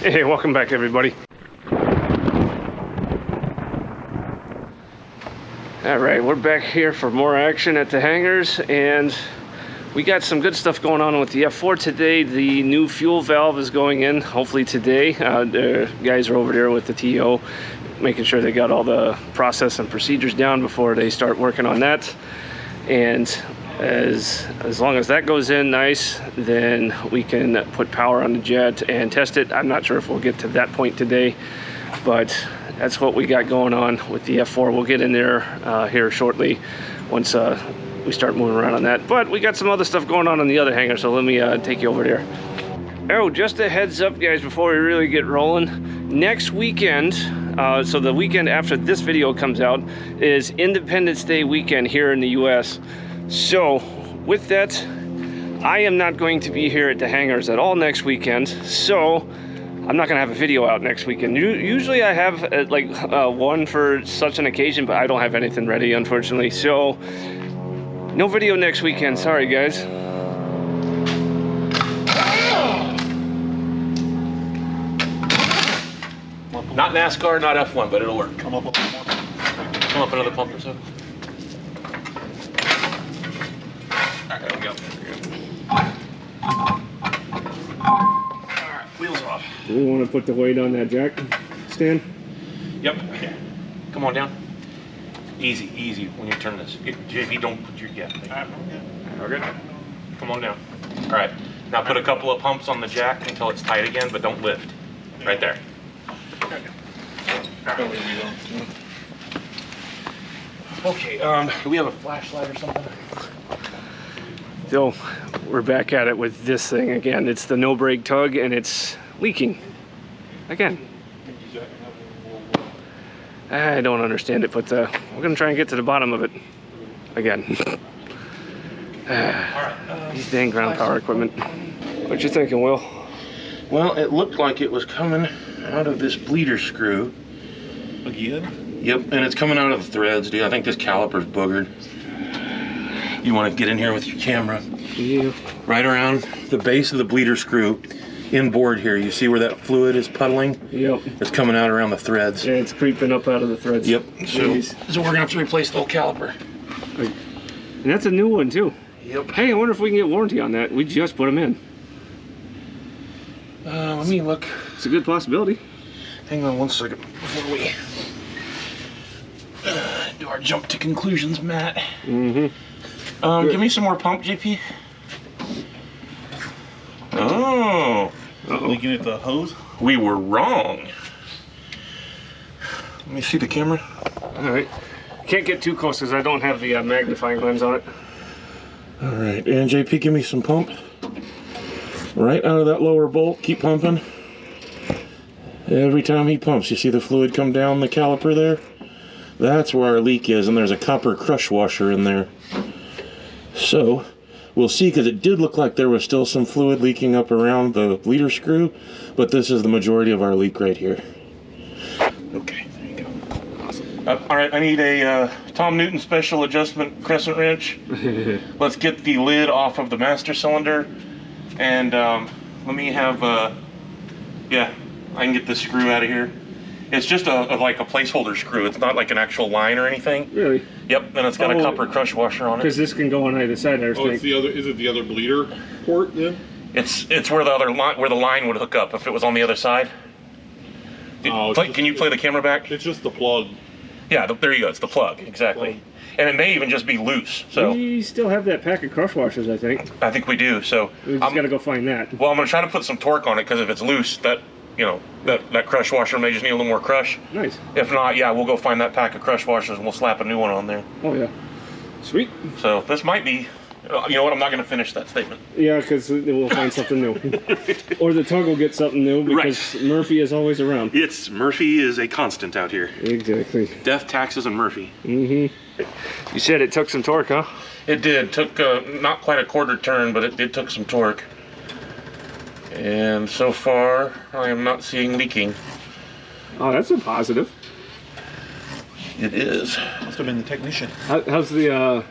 Hey, welcome back everybody. Alright, we're back here for more action at the hangars, and we got some good stuff going on with the F4 today. The new fuel valve is going in, hopefully today. The guys are over there with the TO, making sure they got all the process and procedures down before they start working on that. And as long as that goes in nice, then we can put power on the jet and test it. I'm not sure if we'll get to that point today, but that's what we got going on with the F4. We'll get in there here shortly once we start moving around on that. But we got some other stuff going on the other hangar, so let me take you over there. Oh, just a heads up guys, before we really get rolling, next weekend, so the weekend after this video comes out, is Independence Day weekend here in the US. So with that, I am not going to be here at the hangars at all next weekend, so I'm not gonna have a video out next weekend. Usually I have one for such an occasion, but I don't have anything ready, unfortunately. So no video next weekend, sorry guys. Not NASCAR, not F1, but it'll work. Come up a little more. Come up another pump or so. Alright, there we go. Alright, wheels off. Do we want to put the weight on that jack stand? Yep. Come on down. Easy, easy when you turn this. JP, don't put your, Okay. Come on down. Alright, now put a couple of pumps on the jack until it's tight again, but don't lift. Right there. Okay, do we have a flashlight or something? So we're back at it with this thing again. It's the no brake tug and it's leaking again. I don't understand it, but we're gonna try and get to the bottom of it again. These dang ground power equipment. What you thinking, Will? Well, it looked like it was coming out of this bleeder screw. Again? Yep, and it's coming out of the threads, dude. I think this caliper's boogered. You want to get in here with your camera. Yeah. Right around the base of the bleeder screw, inboard here. You see where that fluid is puddling? Yep. It's coming out around the threads. Yeah, it's creeping up out of the threads. Yep. So we're gonna have to replace the whole caliper. And that's a new one too. Yep. Hey, I wonder if we can get warranty on that. We just put them in. Let me look. It's a good possibility. Hang on one second before we do our jump to conclusions, Matt. Mm-hmm. Give me some more pump, JP. Oh. Looking at the hose? We were wrong. Let me see the camera. All right. Can't get too close because I don't have the magnifying lens on it. All right, and JP, give me some pump. Right out of that lower bolt, keep pumping. Every time he pumps, you see the fluid come down the caliper there? That's where our leak is, and there's a copper crush washer in there. So, we'll see, because it did look like there was still some fluid leaking up around the bleeder screw, but this is the majority of our leak right here. Okay, there you go. Awesome. All right, I need a Tom Newton special adjustment crescent wrench. Let's get the lid off of the master cylinder. And let me have, yeah, I can get this screw out of here. It's just like a placeholder screw. It's not like an actual line or anything. Really? Yep, and it's got a copper crush washer on it. Because this can go on either side, I was Oh, it's the other, is it the other bleeder port then? It's where the other line, where the line would hook up if it was on the other side. Can you play the camera back? It's just the plug. Yeah, there you go. It's the plug, exactly. And it may even just be loose. So we still have that pack of crush washers, I think. I think we do. So We just got to go find that. well, I'm gonna try to put some torque on it, because if it's loose, that that crush washer may just need a little more crush. Nice. If not, yeah, we'll go find that pack of crush washers and we'll slap a new one on there. Oh yeah. Sweet. So this might be, you know what? I'm not gonna finish that statement. Yeah, because we'll find something new. Or the tug will get something new, because Murphy is always around. Murphy is a constant out here. Exactly. Death, taxes, and Murphy. Mm-hmm. You said it took some torque, huh? It did. Took not quite a quarter turn, but it took some torque. And so far, I am not seeing leaking. Oh, that's a positive. It is. Must have been the technician. How's the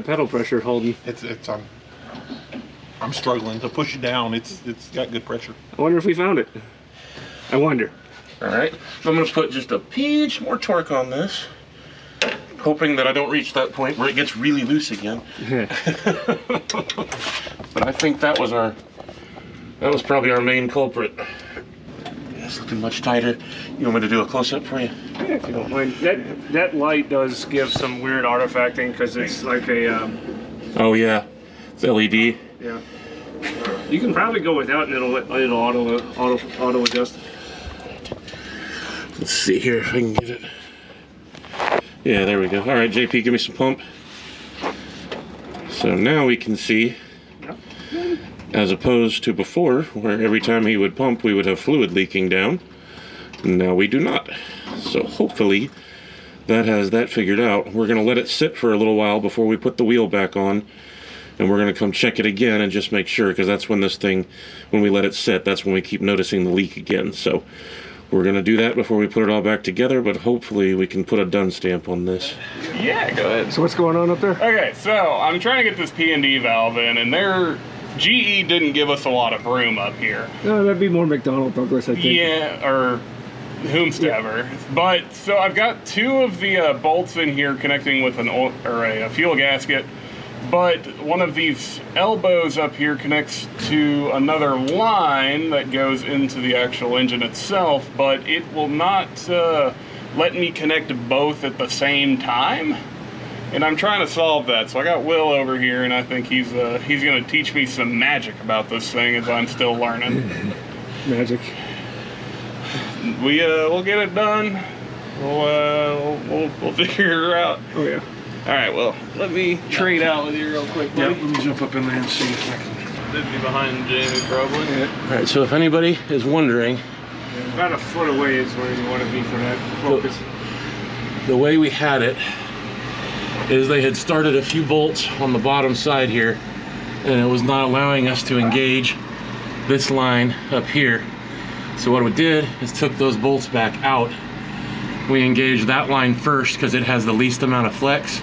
pedal pressure holding? It's on. I'm struggling to push it down. It's got good pressure. I wonder if we found it. I wonder. All right, I'm gonna put just a pinch more torque on this, hoping that I don't reach that point where it gets really loose again. But I think that was probably our main culprit. It's looking much tighter. You want me to do a close-up for you? Yeah, if you don't mind. That light does give some weird artifacting because it's like a. Oh yeah, it's LED. Yeah. You can probably go without, and it'll auto adjust. Let's see here if I can get it. Yeah, there we go. All right, JP, give me some pump. So now we can see, as opposed to before, where every time he would pump, we would have fluid leaking down. Now we do not. So hopefully that has that figured out. We're going to let it sit for a little while before we put the wheel back on. And we're going to come check it again and just make sure, because that's when when we let it sit, that's when we keep noticing the leak again. So we're going to do that before we put it all back together, but hopefully we can put a done stamp on this. Yeah, go ahead. So what's going on up there? Okay, so I'm trying to get this P&D valve in, and GE didn't give us a lot of room up here. No, that'd be more McDonnell Douglas, I think. Yeah, or whomsoever. Yeah. But so I've got two of the bolts in here connecting with a fuel gasket. But one of these elbows up here connects to another line that goes into the actual engine itself, but it will not let me connect both at the same time. And I'm trying to solve that. So I got Will over here, and I think he's going to teach me some magic about this thing as I'm still learning. Magic. We'll get it done. We'll figure it out. Oh yeah. All right, well, let me trade out with you real quick, buddy. Let me jump up in there and see if I can. Should be behind Jamie, probably. Yeah. All right, so if anybody is wondering, About a foot away is where you want to be for that focus. the way we had it is they had started a few bolts on the bottom side here, and it was not allowing us to engage this line up here. So what we did is took those bolts back out. We engaged that line first because it has the least amount of flex.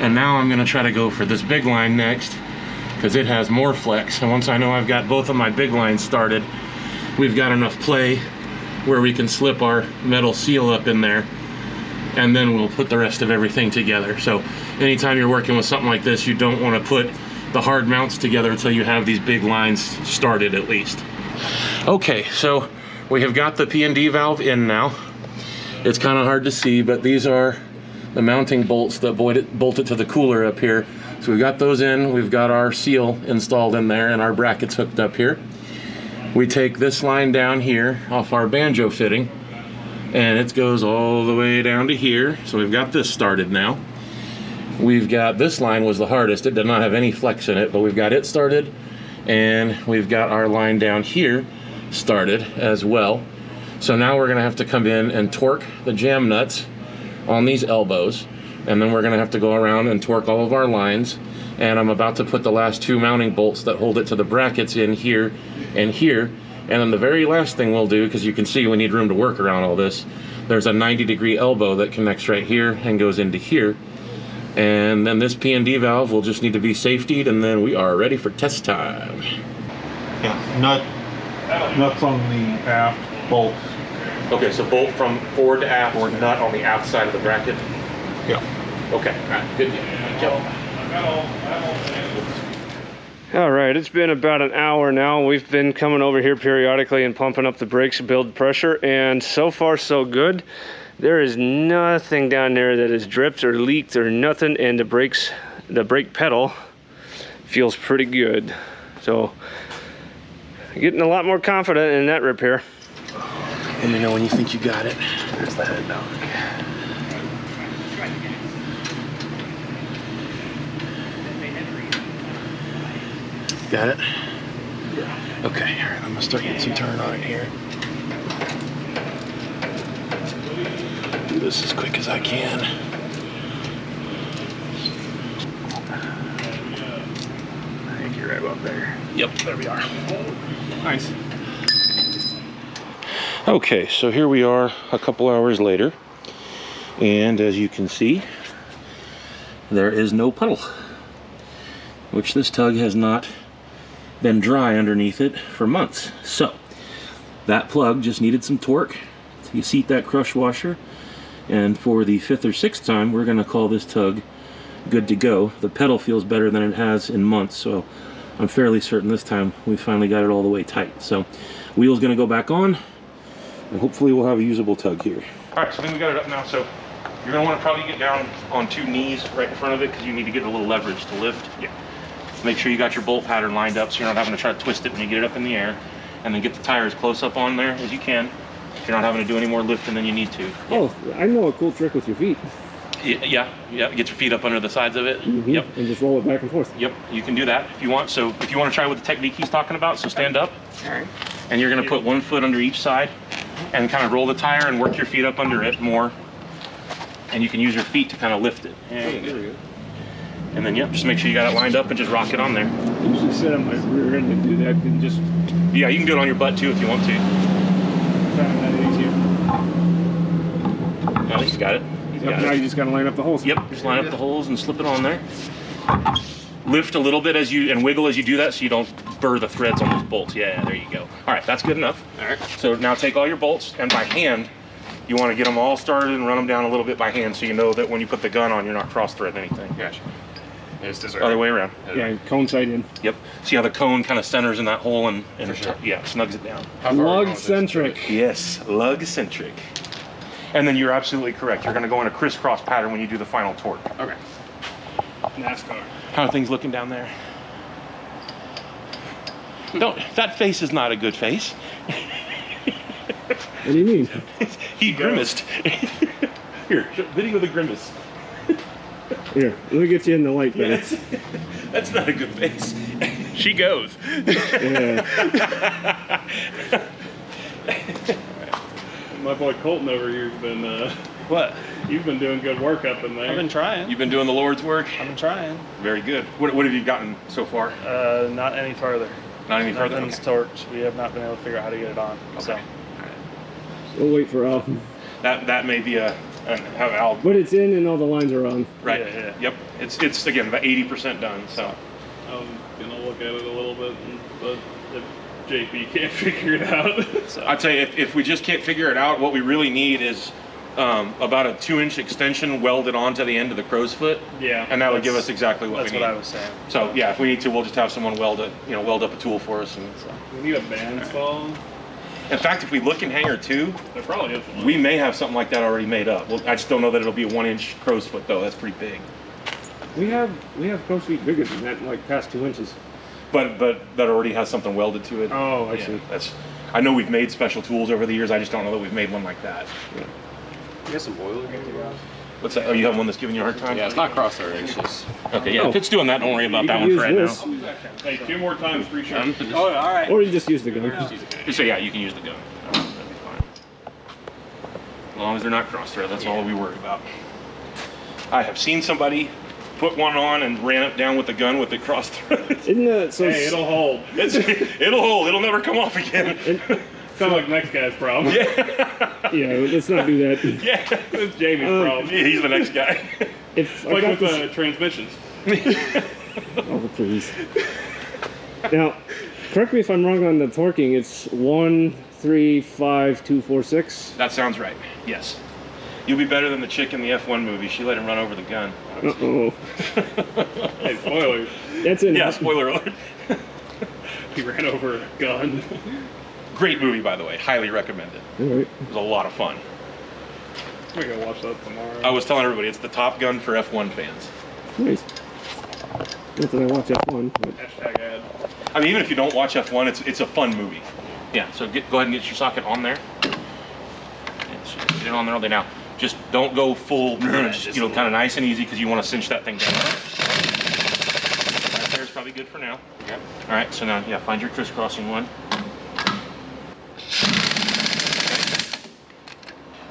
And now I'm gonna try to go for this big line next because it has more flex. And once I know I've got both of my big lines started, we've got enough play where we can slip our metal seal up in there, and then we'll put the rest of everything together. So anytime you're working with something like this, you don't want to put the hard mounts together until you have these big lines started at least. Okay, so we have got the P&D valve in now. It's kind of hard to see, but these are the mounting bolts that bolt it to the cooler up here. So we've got those in, we've got our seal installed in there, and our brackets hooked up here. We take this line down here off our banjo fitting, and it goes all the way down to here. So we've got this started now. We've got, this line was the hardest. It did not have any flex in it, but we've got it started, and we've got our line down here started as well. So now we're gonna have to come in and torque the jam nuts on these elbows, and then we're gonna have to go around and torque all of our lines. And I'm about to put the last two mounting bolts that hold it to the brackets in here and here. And then the very last thing we'll do, because you can see we need room to work around all this, there's a 90-degree elbow that connects right here and goes into here. And then this P&D valve will just need to be safetied, and then we are ready for test time. Yeah, nuts on the aft bolts. Okay, so bolt from forward to aft, or nut on the aft side of the bracket? Yeah. Okay, all right, good deal. All right, it's been about an hour now. We've been coming over here periodically and pumping up the brakes to build pressure, and so far so good. There is nothing down there that has dripped or leaked or nothing, and the brake pedal feels pretty good. So getting a lot more confident in that repair. Let me know when you think you got it. There's the head dog. Got it? Yeah. Okay, all right, I'm gonna start getting some turn on it here. Do this as quick as I can. I think you're right about there. Yep, there we are. Nice. Okay, so here we are a couple hours later, and as you can see, there is no puddle, which this tug has not been dry underneath it for months. So That plug just needed some torque to seat that crush washer. And for the 5th or 6th time, we're going to call this tug good to go. The pedal feels better than it has in months, so I'm fairly certain this time we finally got it all the way tight. So wheel's going to go back on, and hopefully we'll have a usable tug here. All right, so then we got it up now. So you're going to want to probably get down on 2 knees right in front of it because you need to get a little leverage to lift. Yeah. Make sure you got your bolt pattern lined up so you're not having to try to twist it when you get it up in the air. And then get the tire as close up on there as you can. You're not having to do any more lifting than you need to. Oh, I know a cool trick with your feet. Yeah. Get your feet up under the sides of it. Yep. And just roll it back and forth. Yep, you can do that if you want. So if you want to try with the technique he's talking about, so stand up. All right. And you're going to put 1 foot under each side and kind of roll the tire and work your feet up under it more. And you can use your feet to kind of lift it. There we go. And then, yep, just make sure you got it lined up and just rock it on there. I usually sit on my rear end and do that and just... Yeah, you can do it on your butt too if you want to. Found that easier. Oh, he's got it. Now you just got to line up the holes. Yep, just line up the holes and slip it on there. Lift a little bit and wiggle as you do that so you don't burr the threads on those bolts. Yeah, there you go. All right, that's good enough. All right. So now take all your bolts and by hand, you want to get them all started and run them down a little bit by hand so you know that when you put the gun on, you're not cross-threading anything. Gotcha. Other way around. Yeah, cone side in. Yep. See how the cone kind of centers in that hole and sure. Yeah, snugs it down. Lug centric. Yes, lug centric. And then you're absolutely correct. You're going to go in a crisscross pattern when you do the final torque. Okay. NASCAR. How are things looking down there? Don't. That face is not a good face. What do you mean? He grimaced. Here, video the grimace. Here, let me get you in the light, man. Yes. That's not a good face. She goes. Yeah. My boy Colton over here's been What? you've been doing good work up in there. I've been trying. You've been doing the Lord's work? I've been trying. Very good. What have you gotten so far? Not any further. Not any further? Nothing's torqued. We have not been able to figure out how to get it on. Okay. So. We'll wait for Al. That may be I'll, But it's in and all the lines are on. right. Yeah. Yep. It's again about 80% done. So I'm gonna look at it a little bit, but if JP can't figure it out, So. I'd say if we just can't figure it out, what we really need is about a 2-inch extension welded onto the end of the crow's foot. yeah, And that would give us exactly what we need. That's what I was saying. So yeah, if we need to, we'll just have someone weld up a tool for us. And so. we need a bandsaw. In fact, if we look in Hangar 2, There probably is one. we may have something like that already made up. Well, I just don't know that it'll be a 1-inch crow's foot though. That's pretty big. We have crow's feet bigger than that, like past 2 inches. But that already has something welded to it. Oh, I Yeah, see. I know we've made special tools over the years. I just don't know that we've made one like that. Yeah. You got some boiler good to go? What's that? Oh, you have one that's giving you a hard time? Yeah, it's not crosshair, it's just... Okay, yeah. Oh. If it's doing that, don't worry about You that can one use for right this. now. Hey, 2 more times, free shirt. Oh, all right. Or you just use the gun. Just say, yeah, you can use the gun. That'd be fine. As long as they're not cross-thread, that's all we worry about. I have seen somebody put one on and ran it down with the gun with it cross-thread. Isn't that so? Hey, it'll hold. It'll hold. It'll never come off again. Sounds like next guy's problem. Yeah, let's not do that. Yeah. It's Jamie's problem. He's the next guy. If I Like got with this, transmissions. oh please. Now, correct me if I'm wrong on the torquing. It's 1, 3, 5, 2, 4, 6. That sounds right. Yes. You'll be better than the chick in the F1 movie. She let him run over the gun. Uh-oh. Hey, spoilers. That's it. Yeah, spoiler alert. He ran over a gun. Great movie, by the way. Highly recommend it. All right. It was a lot of fun. We're gonna watch that tomorrow. I was telling everybody, it's the Top Gun for F1 fans. Nice. Not that I watch F1, but Hashtag ad. I mean, even if you don't watch F1, it's a fun movie. Yeah, so go ahead and get your socket on there. Yeah, so get it on there all day. Now, just don't go full, just, kind of nice and easy because you want to cinch that thing down. Right there is probably good for now. Yep. All right, so now, yeah, find your crisscrossing one.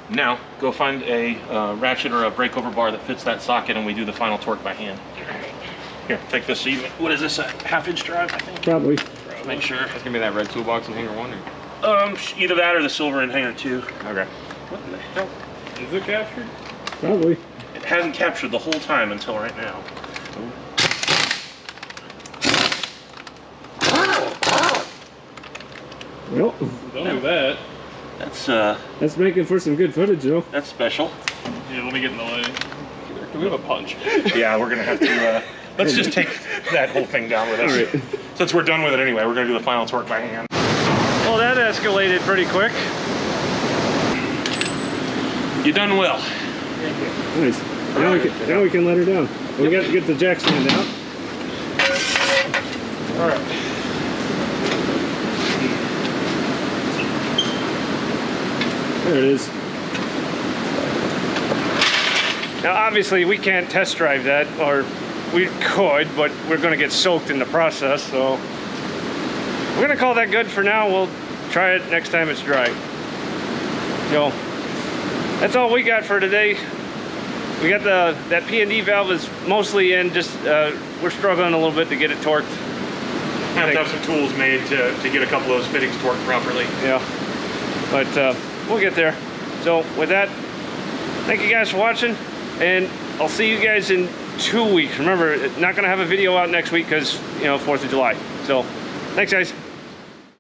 Now, go find a ratchet or a breakover bar that fits that socket and we do the final torque by hand. Here, take this. What is this, a 1/2-inch drive, I think? probably. Make sure. That's gonna be that red toolbox in Hangar 1 or... Either that or the silver in Hangar 2. Okay. What the hell? Is it captured? Probably. It hasn't captured the whole time until right now. Nope, don't do that. That's making for some good footage, though. that's special. Yeah, let me get in the way. Do we have a punch? Yeah, we're gonna have to. Let's just take that whole thing down with us. All right. Since we're done with it anyway, we're gonna do the final torque by hand. Well, that escalated pretty quick. You done well. Nice. Now we can let her down. We got to get the jack stand out. All right. There it is. Now, obviously, we can't test drive that, or we could, but we're going to get soaked in the process, so we're going to call that good for now. We'll try it next time it's dry. So, that's all we got for today. We got that P&D valve is mostly in, just we're struggling a little bit to get it torqued. Have to have some tools made to get a couple of those fittings torqued properly. Yeah, but we'll get there. So with that, thank you guys for watching, and I'll see you guys in 2 weeks. Remember, not gonna have a video out next week because, you know, 4th of July. So thanks, guys.